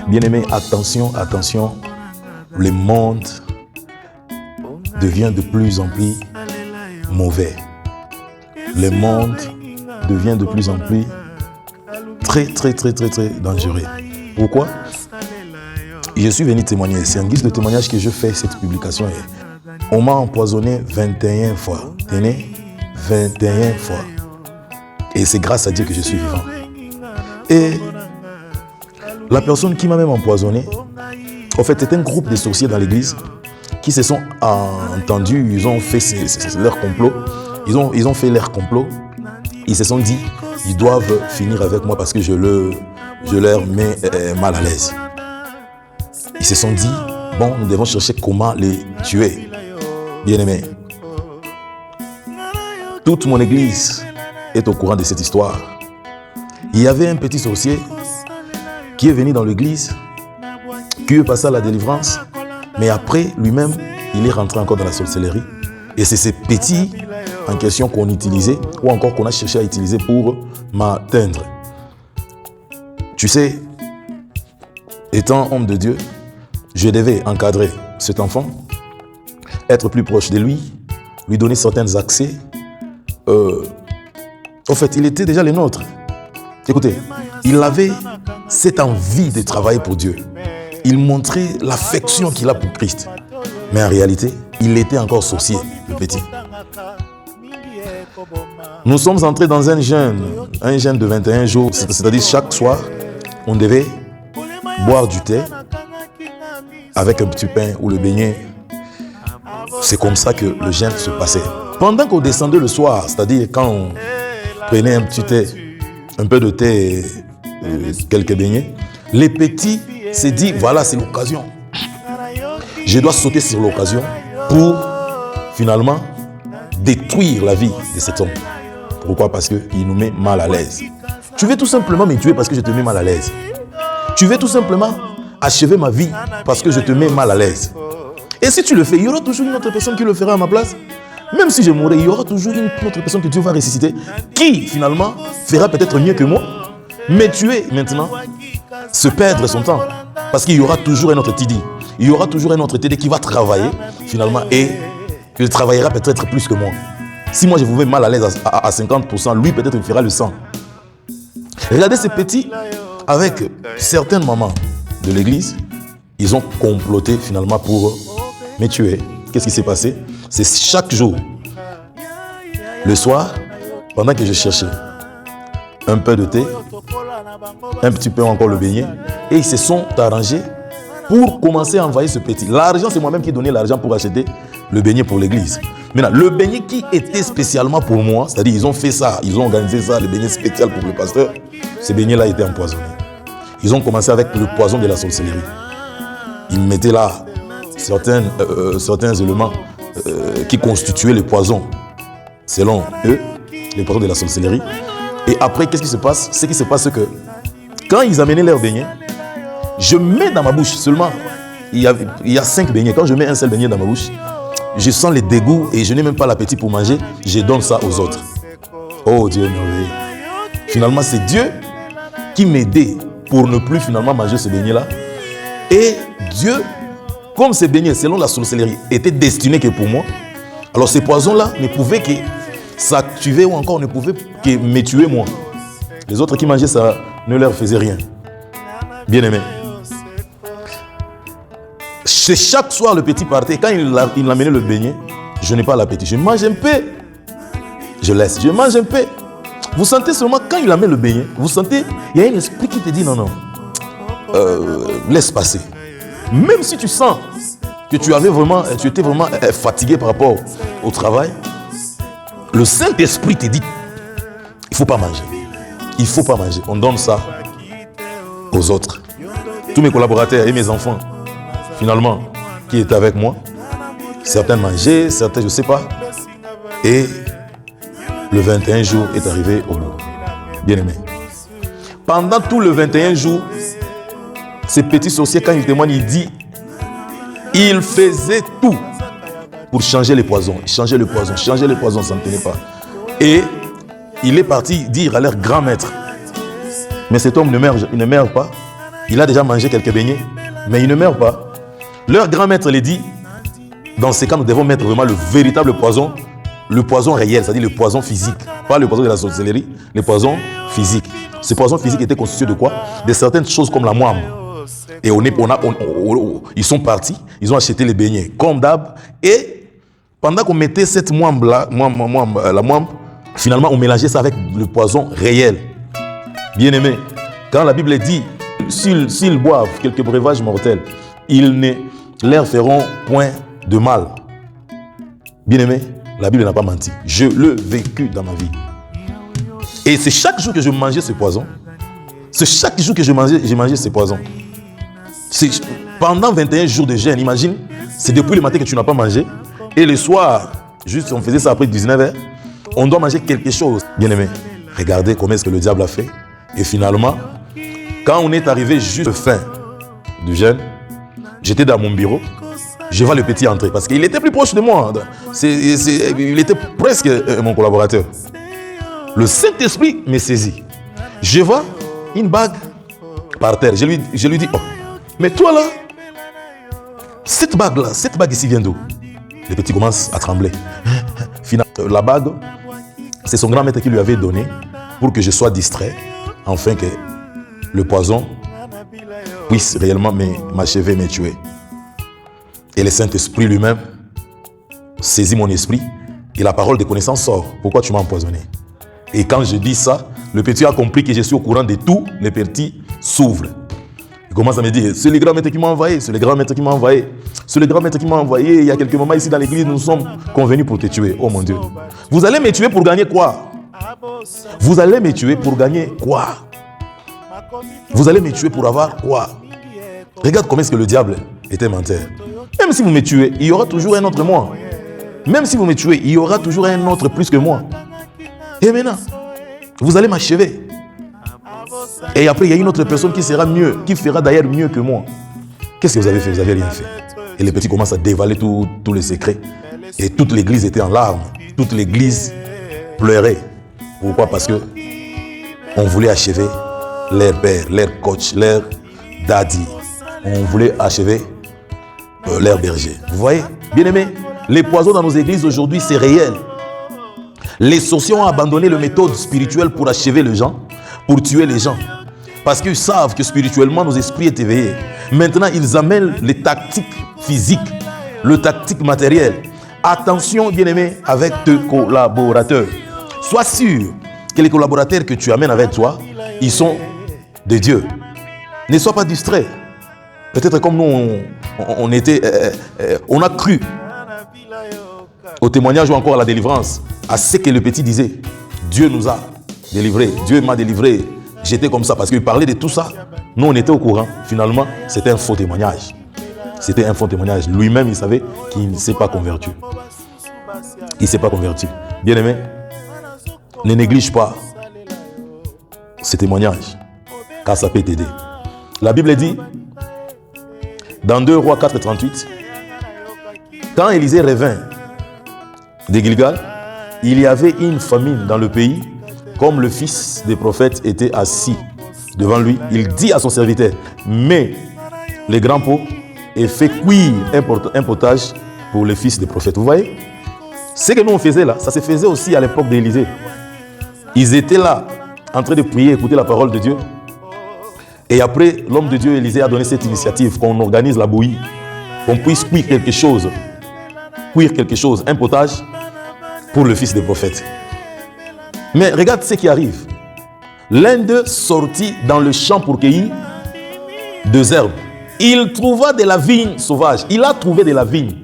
Bien-aimés, attention, attention. Le monde devient de plus en plus mauvais. Le monde devient de plus en plus très dangereux. Pourquoi? Je suis venu témoigner. C'est en guise de témoignage que je fais cette publication. On m'a empoisonné 21 fois. Tenez, 21 fois. Et c'est grâce à Dieu que je suis vivant. Et la personne qui m'a même empoisonné, en fait, c'est un groupe de sorciers dans l'église qui se sont entendus, ils ont fait leur complot. Ils ont fait leur complot. Ils se sont dit, ils doivent finir avec moi parce que je leur mets mal à l'aise. Ils se sont dit, bon, nous devons chercher comment les tuer. Bien-aimés, toute mon église est au courant de cette histoire. Il y avait un petit sorcier qui est venu dans l'église, qui est passé à la délivrance, mais après, lui-même, il est rentré encore dans la sorcellerie. Et c'est ces petits en question qu'on utilisait, ou encore qu'on a cherché à utiliser pour m'atteindre. Tu sais, étant homme de Dieu, je devais encadrer cet enfant, être plus proche de lui donner certains accès. En fait, il était déjà les nôtres. Écoutez, il avait cette envie de travailler pour Dieu. Il montrait l'affection qu'il a pour Christ. Mais en réalité, il était encore sorcier, le petit. Nous sommes entrés dans un jeûne de 21 jours, c'est-à-dire chaque soir, on devait boire du thé avec un petit pain ou le beignet. C'est comme ça que le jeûne se passait. Pendant qu'on descendait le soir, c'est-à-dire quand on prenait un petit thé, un peu de thé et quelques beignets, les petits se disent, voilà, c'est l'occasion. Je dois sauter sur l'occasion pour finalement détruire la vie de cet homme. Pourquoi? Parce qu'il nous met mal à l'aise. Tu veux tout simplement me tuer parce que je te mets mal à l'aise. Tu veux tout simplement achever ma vie parce que je te mets mal à l'aise. Et si tu le fais, il y aura toujours une autre personne qui le fera à ma place. Même si je mourrai, il y aura toujours une autre personne que Dieu va ressusciter qui finalement fera peut-être mieux que moi. Mais tuer maintenant, se perdre son temps. Parce qu'il y aura toujours un autre TD. Il y aura toujours un autre TD qui va travailler finalement et il travaillera peut-être plus que moi. Si moi je vous mets mal à l'aise à 50%, lui peut-être il fera le 100%. Regardez ces petits avec certaines mamans de l'église, ils ont comploté finalement pour me tuer. Qu'est-ce qui s'est passé? C'est chaque jour, le soir, pendant que je cherchais un peu de thé, un petit peu encore le beignet, et ils se sont arrangés pour commencer à envoyer ce petit. L'argent, c'est moi-même qui donnais l'argent pour acheter le beignet pour l'église. Maintenant, le beignet qui était spécialement pour moi, c'est-à-dire ils ont fait ça, ils ont organisé ça, le beignet spécial pour le pasteur, ce beignet-là était empoisonné. Ils ont commencé avec le poison de la sorcellerie. Ils mettaient là certains éléments qui constituaient le poison, selon eux, le poison de la sorcellerie. Et après, qu'est-ce qui se passe? Ce qui se passe, c'est que quand ils amenaient leur beignet, je mets dans ma bouche seulement, il y a 5 beignets. Quand je mets un seul beignet dans ma bouche, je sens les dégoûts et je n'ai même pas l'appétit pour manger. Je donne ça aux autres. Oh Dieu merveilleux. Finalement, c'est Dieu qui m'aidait pour ne plus finalement manger ce beignet-là. Et Dieu, comme ces beignets, selon la sorcellerie, étaient destinés que pour moi, alors ces poisons-là ne pouvaient que s'activer ou encore ne pouvaient que me tuer moi. Les autres qui mangeaient ça ne leur faisaient rien. Bien aimé. C'est chaque soir le petit partait. Quand il amenait le beignet, je n'ai pas l'appétit. Je mange un peu. Je laisse. Je mange un peu. Vous sentez seulement quand il amène le beignet, vous sentez, il y a un esprit qui te dit non, laisse passer. Même si tu sens que tu étais vraiment fatigué par rapport au travail, le Saint-Esprit te dit, il ne faut pas manger. Il ne faut pas manger. On donne ça aux autres. Tous mes collaborateurs et mes enfants, finalement, qui étaient avec moi, certains mangeaient, certains je ne sais pas. Et le 21 jours est arrivé au bout. Bien aimé. Pendant tout le 21 jours, ces petits sorciers, quand il témoigne, il dit, il faisait tout pour changer les poisons. Changer le poison, ça ne tenait pas. Et il est parti dire à leur grand maître, mais cet homme ne meurt pas. Il a déjà mangé quelques beignets, mais il ne meurt pas. Leur grand maître les dit, dans ces cas, nous devons mettre vraiment le véritable poison, le poison réel, c'est-à-dire le poison physique. Pas le poison de la sorcellerie, le poison physique. Ce poison physique était constitué de quoi? De certaines choses comme la moine. Et ils sont partis, ils ont acheté les beignets comme d'hab. Et pendant qu'on mettait cette moine-là, la moine, finalement on mélangeait ça avec le poison réel. Bien aimé, quand la Bible dit, s'ils boivent quelques breuvages mortels, ils ne leur feront point de mal. Bien aimé, la Bible n'a pas menti. Je l'ai vécu dans ma vie. Et c'est chaque jour que je mangeais ce poison. C'est chaque jour que j'ai mangé ce poison. Pendant 21 jours de jeûne, imagine, c'est depuis le matin que tu n'as pas mangé. Et le soir, juste on faisait ça après 19h, on doit manger quelque chose. Bien aimé, regardez comment est-ce que le diable a fait. Et finalement, quand on est arrivé juste fin du jeûne, j'étais dans mon bureau, je vois le petit entrer parce qu'il était plus proche de moi. Il était presque mon collaborateur. Le Saint-Esprit me saisit. Je vois une bague par terre. Je lui dis, oh, mais toi là, cette bague ici vient d'où? Le petit commence à trembler. Finalement, la bague, c'est son grand maître qui lui avait donné pour que je sois distrait, afin que le poison puisse réellement m'achever, me tuer. Et le Saint-Esprit lui-même saisit mon esprit et la parole de connaissance sort. Pourquoi tu m'as empoisonné? Et quand je dis ça, le petit a compris que je suis au courant de tout. Le petit s'ouvre. Il commence à me dire, c'est le grand maître qui m'a envoyé, c'est le grand maître qui m'a envoyé. C'est le grand maître qui m'a envoyé. Il y a quelques moments ici dans l'église, nous sommes convenus pour te tuer. Oh mon Dieu. Vous allez me tuer pour gagner quoi? Vous allez me tuer pour gagner quoi? Vous allez me tuer pour avoir quoi? Regarde comment est-ce que le diable était menteur. Même si vous me tuez, il y aura toujours un autre moi. Même si vous me tuez, il y aura toujours un autre plus que moi. Et maintenant, vous allez m'achever. Et après, il y a une autre personne qui sera mieux, qui fera d'ailleurs mieux que moi. Qu'est-ce que vous avez fait? Vous n'avez rien fait. Et le petit commence à dévaler tous les secrets. Et toute l'église était en larmes. Toute l'église pleurait. Pourquoi? Parce que on voulait achever leur père, leur coach, leur daddy. On voulait achever leur berger. Vous voyez? Bien aimé, les poisons dans nos églises aujourd'hui, c'est réel. Les sorciers ont abandonné les méthodes spirituelles pour achever les gens, pour tuer les gens. Parce qu'ils savent que spirituellement, nos esprits sont éveillés. Maintenant, ils amènent les tactiques physiques, le tactique matériel. Attention, bien-aimé, avec tes collaborateurs. Sois sûr que les collaborateurs que tu amènes avec toi, ils sont de Dieu. Ne sois pas distrait. Peut-être comme nous, on a cru au témoignage ou encore à la délivrance, à ce que le petit disait. Dieu nous a délivrés, Dieu m'a délivré. J'étais comme ça parce qu'il parlait de tout ça. Nous, on était au courant. Finalement, c'était un faux témoignage. C'était un faux témoignage. Lui-même, il savait qu'il ne s'est pas converti. Il ne s'est pas converti. Bien aimé, ne néglige pas ce témoignage, car ça peut t'aider. La Bible dit, dans 2 Rois 4, 38, quand Élisée revint de Gilgal, il y avait une famine dans le pays. Comme le fils des prophètes était assis devant lui, il dit à son serviteur, mets les grands pots et fais cuire un potage pour le fils des prophètes. Vous voyez? Ce que nous on faisait là, ça se faisait aussi à l'époque d'Élisée. Ils étaient là, en train de prier, écouter la parole de Dieu. Et après, l'homme de Dieu, Élisée, a donné cette initiative, qu'on organise la bouillie, qu'on puisse cuire quelque chose, un potage pour le fils des prophètes. Mais regarde ce qui arrive. L'un d'eux sortit dans le champ pour cueillir des herbes. Il trouva de la vigne sauvage. Il a trouvé de la vigne.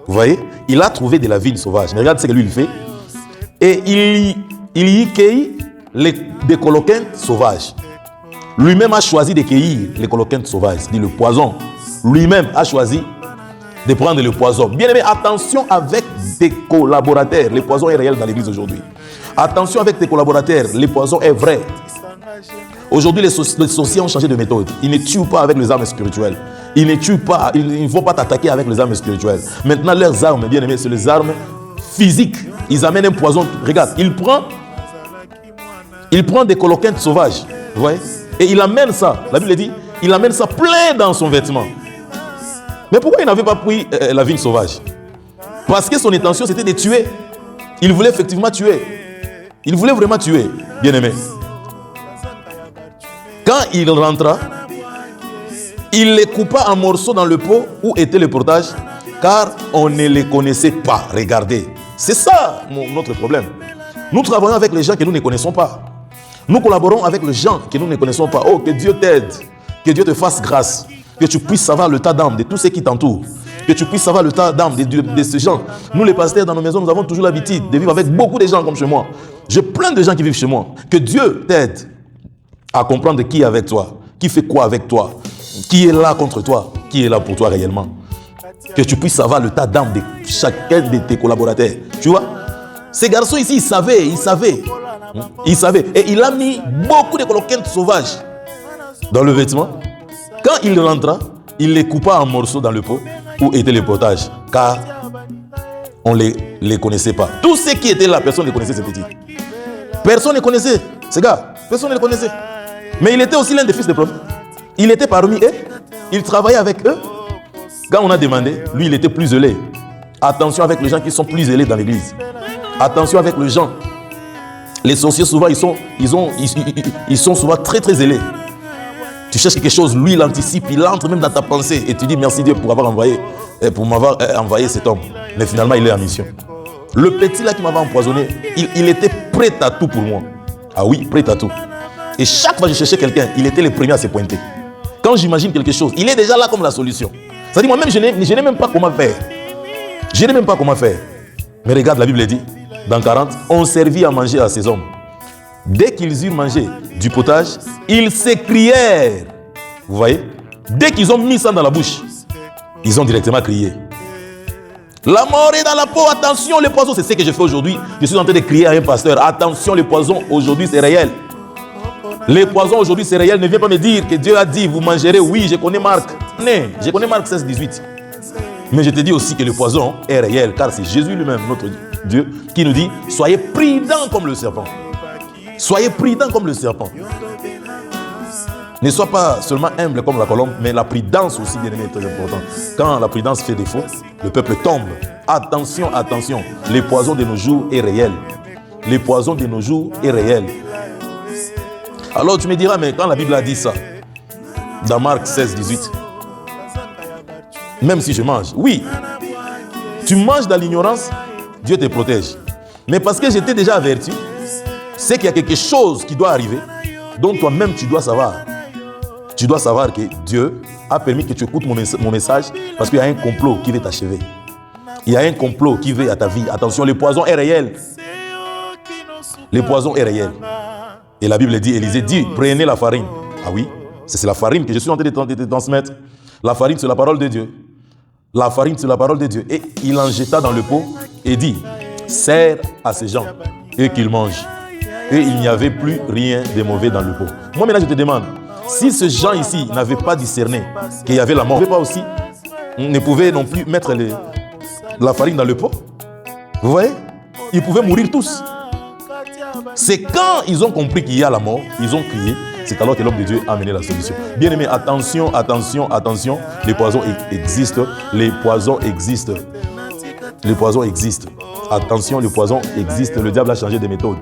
Vous voyez? Il a trouvé de la vigne sauvage. Mais regarde ce que lui il fait. Et il y cueillit des coloquintes sauvages. Lui-même a choisi de cueillir les coloquintes sauvages. C'est-à-dire le poison. Lui-même a choisi de prendre le poison. Bien aimé, attention avec tes collaborateurs. Le poison est réel dans l'église aujourd'hui. Attention avec tes collaborateurs, le poison est vrai. Aujourd'hui, les sorciers ont changé de méthode. Ils ne tuent pas avec les armes spirituelles. Ils ne tuent pas, ils ne vont pas t'attaquer avec les armes spirituelles. Maintenant, leurs armes, bien aimés, c'est les armes physiques. Ils amènent un poison. Regarde, il prend des coloquintes sauvages. Vous voyez? Et il amène ça. La Bible dit, il amène ça plein dans son vêtement. Mais pourquoi il n'avait pas pris la vigne sauvage? Parce que son intention, c'était de tuer. Il voulait effectivement tuer. Il voulait vraiment tuer, bien-aimé. Quand il rentra, il les coupa en morceaux dans le pot où était le portage, car on ne les connaissait pas. Regardez, c'est ça notre problème. Nous travaillons avec les gens que nous ne connaissons pas. Nous collaborons avec les gens que nous ne connaissons pas. Oh, que Dieu t'aide, que Dieu te fasse grâce, que tu puisses savoir le tas d'âme de tous ceux qui t'entourent, que tu puisses savoir le tas d'âme de ces gens. Nous, les pasteurs, dans nos maisons, nous avons toujours l'habitude de vivre avec beaucoup de gens comme chez moi. J'ai plein de gens qui vivent chez moi. Que Dieu t'aide à comprendre qui est avec toi, qui fait quoi avec toi, qui est là contre toi, qui est là pour toi réellement. Que tu puisses savoir le tas d'âme de chacun de tes collaborateurs. Tu vois, ces garçons ici, ils savaient. Et il a mis beaucoup de coloquintes sauvages dans le vêtement. Quand il rentra, il les coupa en morceaux dans le pot où était le potage, car on ne les connaissait pas. Tous ceux qui étaient là, personne ne connaissait ces petits. Personne ne connaissait ces gars. Personne ne les connaissait. Mais il était aussi l'un des fils des prophètes. Il était parmi eux. Il travaillait avec eux. Quand on a demandé, lui, il était plus zélé. Attention avec les gens qui sont plus zélés dans l'église. Attention avec les gens. Les sorciers, souvent, ils sont souvent très, très zélés. Tu cherches quelque chose, lui, il anticipe, il entre même dans ta pensée. Et tu dis merci Dieu pour m'avoir envoyé cet homme. Mais finalement, il est en mission. Le petit là qui m'avait empoisonné, il était prêt à tout pour moi. Ah oui, prêt à tout. Et chaque fois que je cherchais quelqu'un, il était le premier à se pointer. Quand j'imagine quelque chose, il est déjà là comme la solution. C'est-à-dire moi-même, je n'ai même pas comment faire. Je n'ai même pas comment faire. Mais regarde, la Bible dit, dans 40, on servit à manger à ces hommes. Dès qu'ils eurent mangé du potage, ils s'écrièrent. Vous voyez? Dès qu'ils ont mis ça dans la bouche, ils ont directement crié. La mort est dans la peau, attention les poisons. C'est ce que je fais aujourd'hui. Je suis en train de crier à un pasteur. Attention les poisons, aujourd'hui c'est réel. Les poisons aujourd'hui c'est réel. Ne viens pas me dire que Dieu a dit vous mangerez. Oui, je connais Marc. Je connais Marc 16, 18. Mais je te dis aussi que le poison est réel, car c'est Jésus lui-même, notre Dieu, qui nous dit soyez prudents comme le serpent. Soyez prudents comme le serpent. Ne sois pas seulement humble comme la colombe, mais la prudence aussi, bien aimé, est très importante. Quand la prudence fait défaut, le peuple tombe. Attention, attention. Le poison de nos jours est réel. Le poison de nos jours est réel. Alors tu me diras, mais quand la Bible a dit ça, dans Marc 16, 18, même si je mange, oui, tu manges dans l'ignorance, Dieu te protège. Mais parce que j'étais déjà averti, c'est qu'il y a quelque chose qui doit arriver, dont toi-même tu dois savoir. Tu dois savoir que Dieu a permis que tu écoutes mon message parce qu'il y a un complot qui veut t'achever. Il y a un complot qui veut à ta vie. Attention, le poison est réel. Le poison est réel. Et la Bible dit, Élisée dit, prenez la farine. Ah oui, c'est la farine que je suis en train de te transmettre. La farine, c'est la parole de Dieu. La farine, c'est la parole de Dieu. Et il en jeta dans le pot et dit, sers à ces gens et qu'ils mangent. Et il n'y avait plus rien de mauvais dans le pot. Moi maintenant je te demande, si ces gens ici n'avaient pas discerné qu'il y avait la mort, ne pouvaient non plus mettre la farine dans le pot. Vous voyez? Ils pouvaient mourir tous. C'est quand ils ont compris qu'il y a la mort, ils ont crié. C'est alors que l'homme de Dieu a amené la solution. Bien aimé, attention, attention, attention. Les poisons existent. Les poisons existent. Les poisons existent. Attention, les poisons existent. Le diable a changé de méthode.